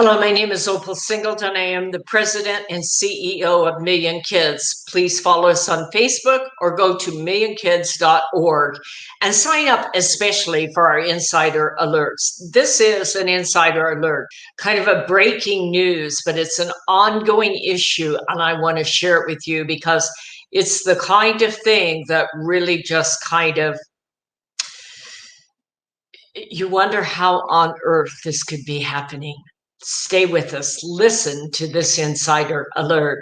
Hello, my name is Opal Singleton. I am the president and CEO of Million Kids. Please follow us on Facebook or go to millionkids.org and sign up especially for our insider alerts. This is an insider alert, kind of a breaking news, but it's an ongoing issue, and I want to share it with you because it's the kind of thing that really just you wonder how on earth this could be happening. Stay with us. Listen to this insider alert.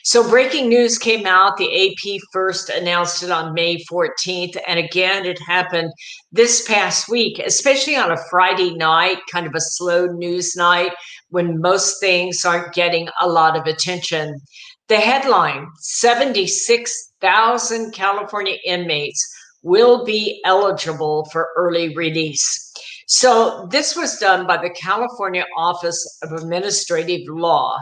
So breaking news came out. The AP first announced it on May 14th. And again, it happened this past week, especially on a Friday night, kind of a slow news night when most things aren't getting a lot of attention. The headline, 76,000 California inmates will be eligible for early release. So this was done by the California Office of Administrative Law,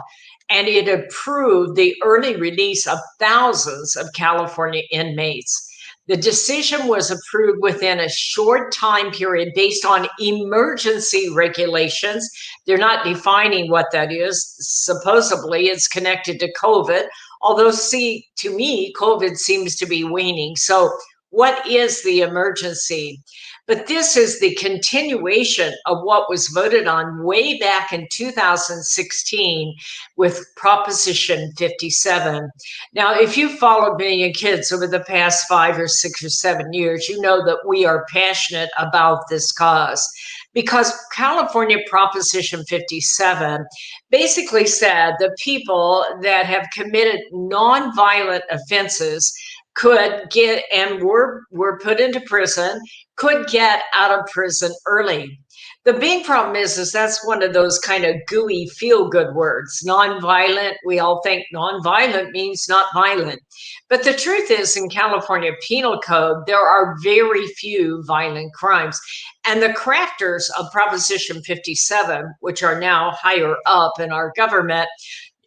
and it approved the early release of thousands of California inmates. The decision was approved within a short time period based on emergency regulations. They're not defining what that is. Supposedly, it's connected to COVID, although, see, to me, COVID seems to be waning. So what is the emergency? But this is the continuation of what was voted on way back in 2016 with Proposition 57. Now, if you followed Million Kids over the past 5 or 6 or 7 years, you know that we are passionate about this cause, because California Proposition 57 basically said that people that have committed nonviolent offenses could get and were put into prison, could get out of prison early. The big problem is that's one of those kind of gooey feel-good words. Nonviolent, we all think nonviolent means not violent. But the truth is, in California Penal Code, there are very few violent crimes. And the crafters of Proposition 57, which are now higher up in our government,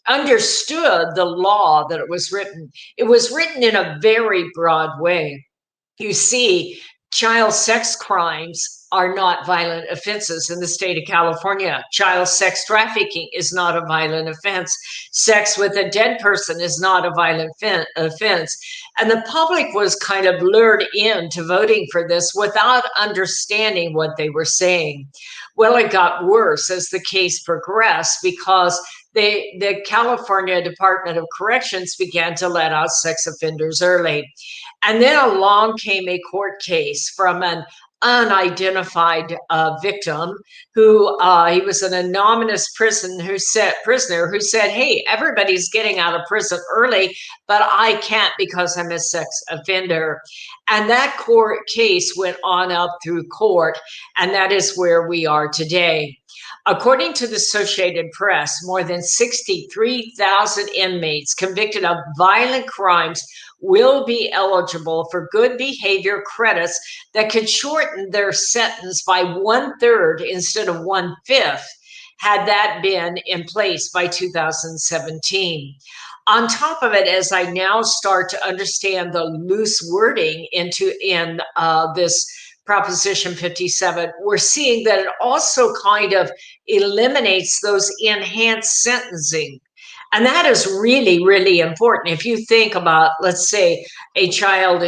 understood the law that it was written. It was written in a very broad way. You see, child sex crimes are not violent offenses in the state of California. Child sex trafficking is not a violent offense. Sex with a dead person is not a violent offense. And the public was kind of lured into voting for this without understanding what they were saying. Well, it got worse as the case progressed because the California Department of Corrections began to let out sex offenders early. And then along came a court case from an unidentified victim who he was an anonymous prisoner who said, hey, everybody's getting out of prison early, but I can't because I'm a sex offender. And that court case went on up through court, and that is where we are today. According to the Associated Press, more than 63,000 inmates convicted of violent crimes will be eligible for good behavior credits that could shorten their sentence by 1/3 instead of 1/5, had that been in place by 2017. On top of it, as I now start to understand the loose wording in this Proposition 57, we're seeing that it also kind of eliminates those enhanced sentencing. And that is really, really important. If you think about, let's say, a child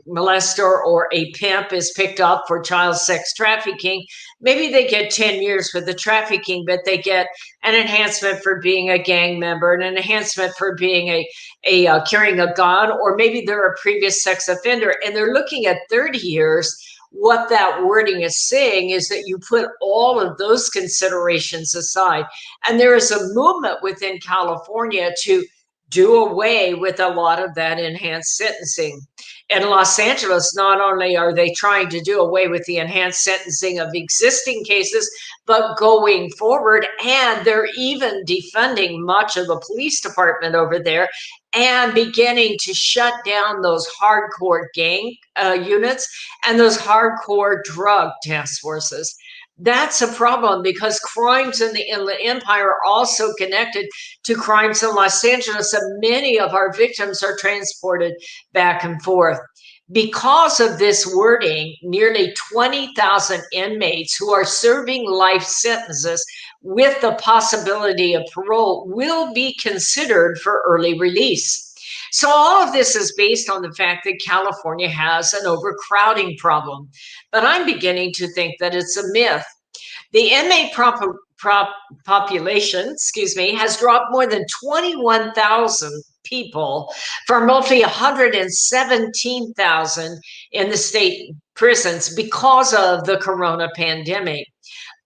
molester or a pimp is picked up for child sex trafficking, maybe they get 10 years for the trafficking, but they get an enhancement for being a gang member, an enhancement for being carrying a gun, or maybe they're a previous sex offender, and they're looking at 30 years. What that wording is saying is that you put all of those considerations aside. And there is a movement within California to do away with a lot of that enhanced sentencing. In Los Angeles, not only are they trying to do away with the enhanced sentencing of existing cases, but going forward, and they're even defunding much of the police department over there and beginning to shut down those hardcore gang units and those hardcore drug task forces. That's a problem because crimes in the Inland Empire are also connected to crimes in Los Angeles, and many of our victims are transported back and forth. Because of this wording, nearly 20,000 inmates who are serving life sentences with the possibility of parole will be considered for early release. So all of this is based on the fact that California has an overcrowding problem. But I'm beginning to think that it's a myth. The inmate population, has dropped more than 21,000 people from roughly 117,000 in the state prisons because of the corona pandemic.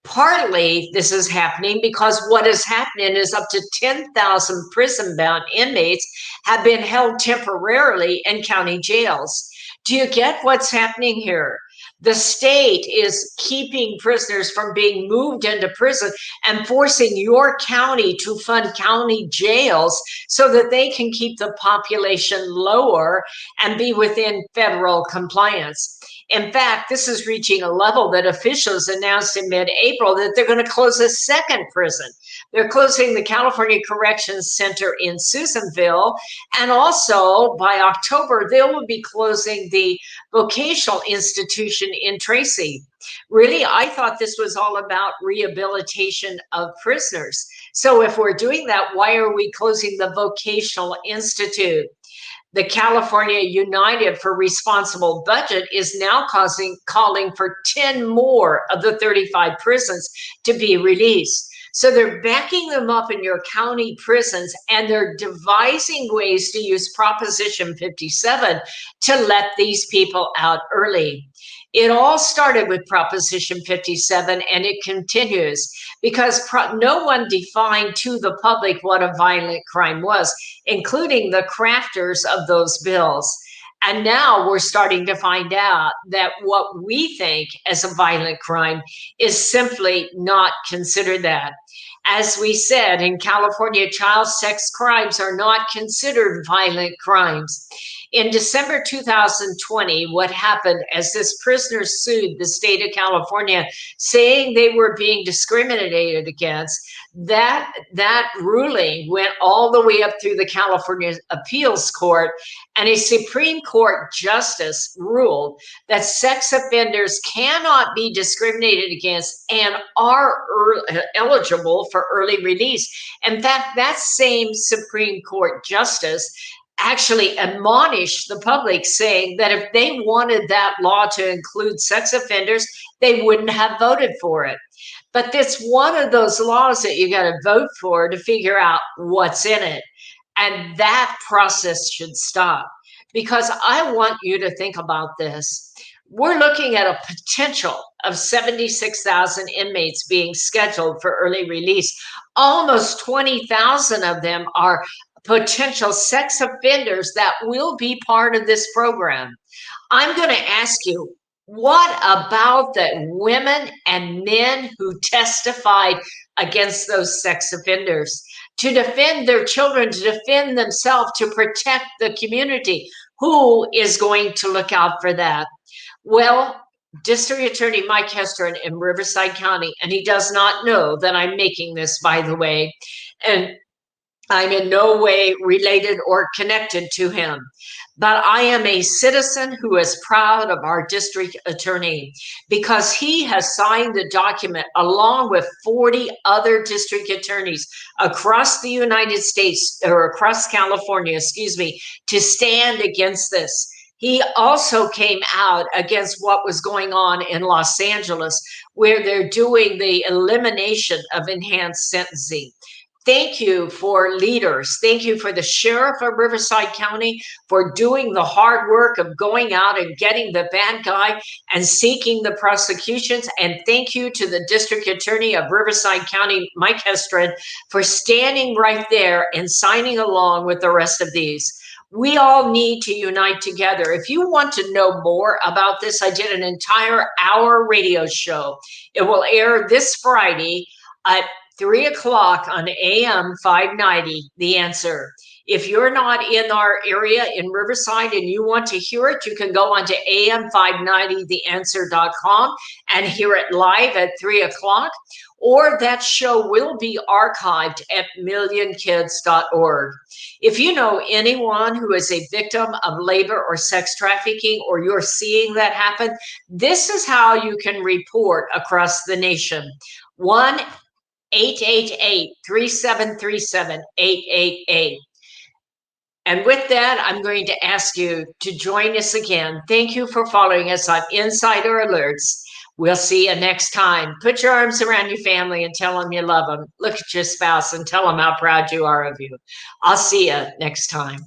Partly this is happening because what is happening is up to 10,000 prison-bound inmates have been held temporarily in county jails. Do you get what's happening here? The state is keeping prisoners from being moved into prison and forcing your county to fund county jails so that they can keep the population lower and be within federal compliance. In fact, this is reaching a level that officials announced in mid-April that they're going to close a second prison. They're closing the California Corrections Center in Susanville, and also by October, they will be closing the vocational institution in Tracy. Really, I thought this was all about rehabilitation of prisoners. So if we're doing that, why are we closing the vocational institute? The California United for Responsible Budget is now calling for 10 more of the 35 prisons to be released. So they're backing them up in your county prisons, and they're devising ways to use Proposition 57 to let these people out early. It all started with Proposition 57, and it continues because no one defined to the public what a violent crime was, including the crafters of those bills. And now we're starting to find out that what we think as a violent crime is simply not considered that. As we said, in California, child sex crimes are not considered violent crimes. In December 2020, what happened as this prisoner sued the state of California saying they were being discriminated against, that ruling went all the way up through the California Appeals Court, and a Supreme Court justice ruled that sex offenders cannot be discriminated against and are eligible for early release. In fact, that same Supreme Court justice actually admonished the public, saying that if they wanted that law to include sex offenders, they wouldn't have voted for it. But it's one of those laws that you got to vote for to figure out what's in it. And that process should stop, because I want you to think about this. We're looking at a potential of 76,000 inmates being scheduled for early release. Almost 20,000 of them are potential sex offenders that will be part of this program. I'm going to ask you, what about the women and men who testified against those sex offenders to defend their children, to defend themselves, to protect the community? Who is going to look out for that? Well, District Attorney Mike Hestron in Riverside County, and he does not know that I'm making this, by the way, and I'm in no way related or connected to him, but I am a citizen who is proud of our district attorney because he has signed the document along with 40 other district attorneys across the United States, or across California, to stand against this. He also came out against what was going on in Los Angeles, where they're doing the elimination of enhanced sentencing. Thank you for leaders. Thank you for the sheriff of Riverside County for doing the hard work of going out and getting the bad guy and seeking the prosecutions. And thank you to the district attorney of Riverside County, Mike Hestron, for standing right there and signing along with the rest of these. We all need to unite together. If you want to know more about this, I did an entire hour radio show. It will air this Friday at 3 o'clock on AM 590, The Answer. If you're not in our area in Riverside and you want to hear it, you can go onto am590theanswer.com and hear it live at 3 o'clock. Or that show will be archived at millionkids.org. If you know anyone who is a victim of labor or sex trafficking, or you're seeing that happen, this is how you can report across the nation. 1-888-3737-888. And with that, I'm going to ask you to join us again. Thank you for following us on Insider Alerts. We'll see you next time. Put your arms around your family and tell them you love them. Look at your spouse and tell them how proud you are of you. I'll see you next time.